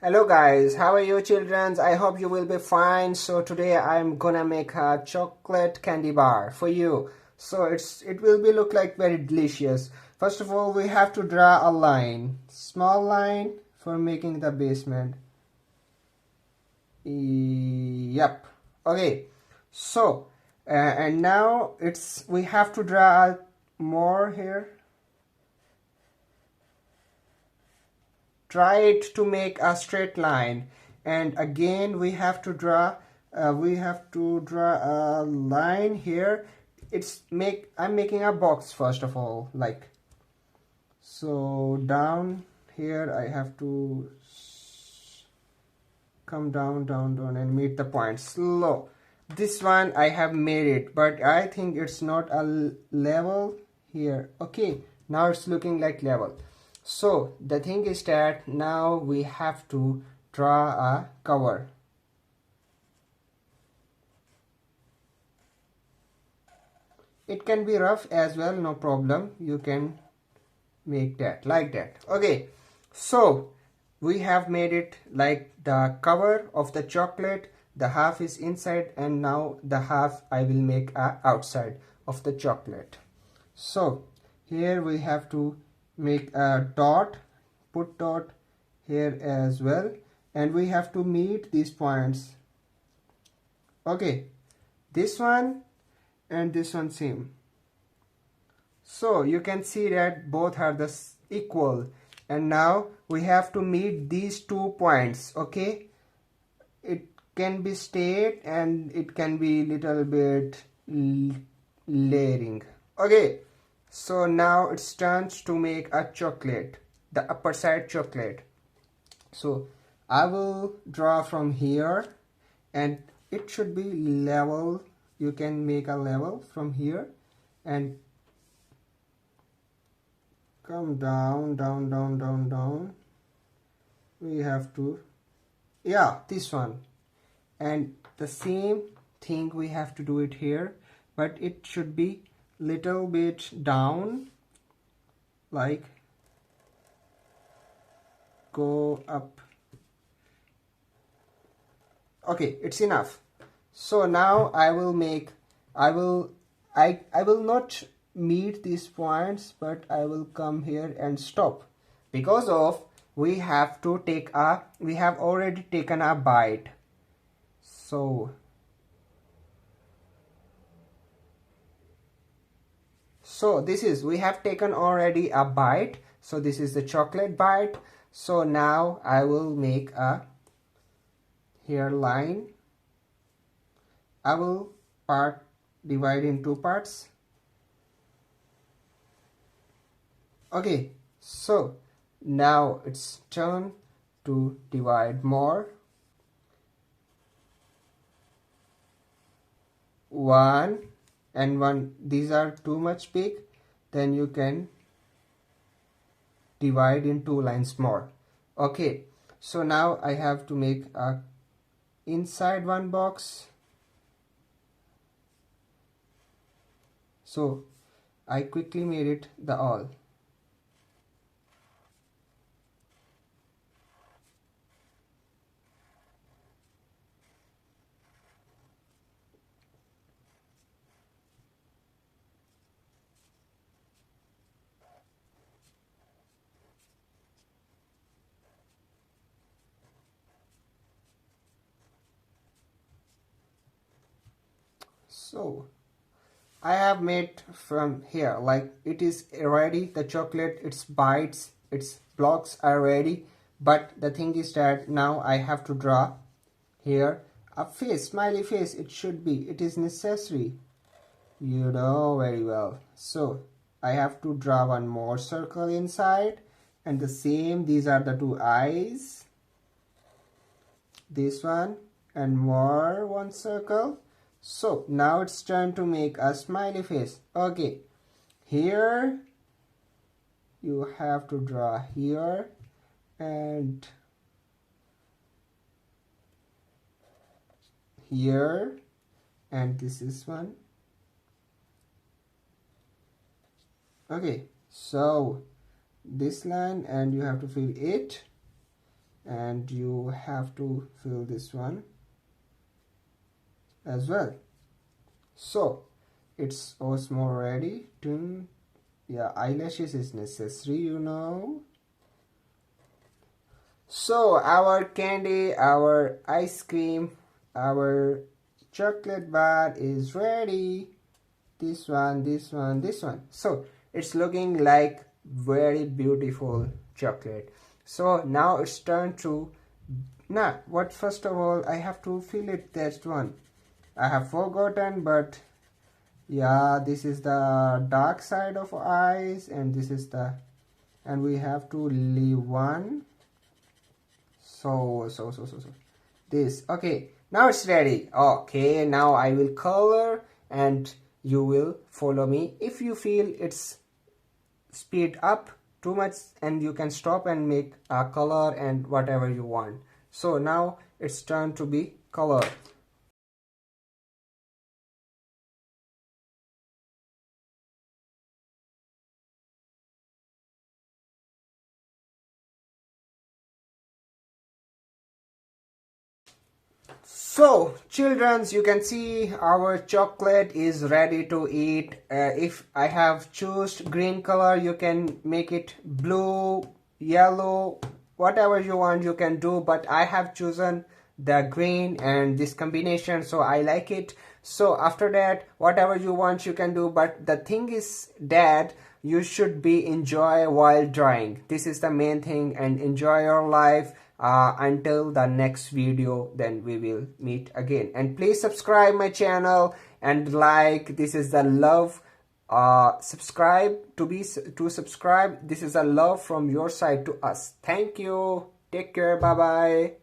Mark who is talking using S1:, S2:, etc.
S1: Hello guys, how are you children? I hope you will be fine. So today I'm gonna make a chocolate candy bar for you. So it will be look like very delicious. First of all, we have to draw a line, small line for making the basement. Yep. Okay. So and now we have to draw more here. Try it to make a straight line, and again we have to draw a line here. I'm making a box first of all, like so. Down here I have to come down and meet the point slow. This one I have made it, but I think it's not a level here. Okay, now it's looking like level. So the thing is that now we have to draw a cover. It can be rough as well, no problem. You can make that like that. Okay, so we have made it like the cover of the chocolate. The half is inside, and now the half I will make outside of the chocolate. So here we have to make a dot, put dot here as well, and we have to meet these points. Okay, this one and this one same. So you can see that both are the equal, and now we have to meet these 2 points. Okay, it can be straight and it can be little bit layering. Okay, so now it's turns to make a chocolate, the upper side chocolate. So I will draw from here, and it should be level. You can make a level from here and come down. We have to, yeah, this one, and the same thing we have to do it here, but it should be little bit down, like go up. Okay, it's enough. So now I will not meet these points, but I will come here and stop, because of we have already taken a bite. So this is, we have taken already a bite, so this is the chocolate bite. So now I will make a here line. I will divide in 2 parts. Okay, so now it's turn to divide more. 1 and 1, these are too much big, then you can divide in 2 lines more. Okay, so now I have to make a inside one box. So I quickly made it the all. So I have made from here, like it is ready, the chocolate, its bites, its blocks are ready, but the thing is that now I have to draw here a face, smiley face. It is necessary, you know very well. So I have to draw one more circle inside, and the same, these are the 2 eyes, this one, and more one circle. So now it's time to make a smiley face. Okay, here you have to draw here, and here, and this is one. Okay, so this line, and you have to fill it, and you have to fill this one as well. So it's also ready to, yeah, eyelashes is necessary, you know. So our candy, our ice cream, our chocolate bar is ready. This one, this one, this one. So it's looking like very beautiful chocolate. So now it's turn to, nah, what first of all I have to fill it, that one I have forgotten, but yeah, this is the dark side of eyes, and this is the, and we have to leave one. So this, okay, now it's ready. Okay, now I will color and you will follow me. If you feel it's speed up too much, and you can stop and make a color and whatever you want. So now it's turn to be color. So childrens, you can see our chocolate is ready to eat. If I have choose green color, you can make it blue, yellow, whatever you want you can do, but I have chosen the green and this combination, so I like it. So after that, whatever you want you can do, but the thing is that you should be enjoy while drawing. This is the main thing, and enjoy your life. Until the next video, then we will meet again, and please subscribe my channel and like. This is the love, subscribe to subscribe. This is a love from your side to us. Thank you, take care, bye bye.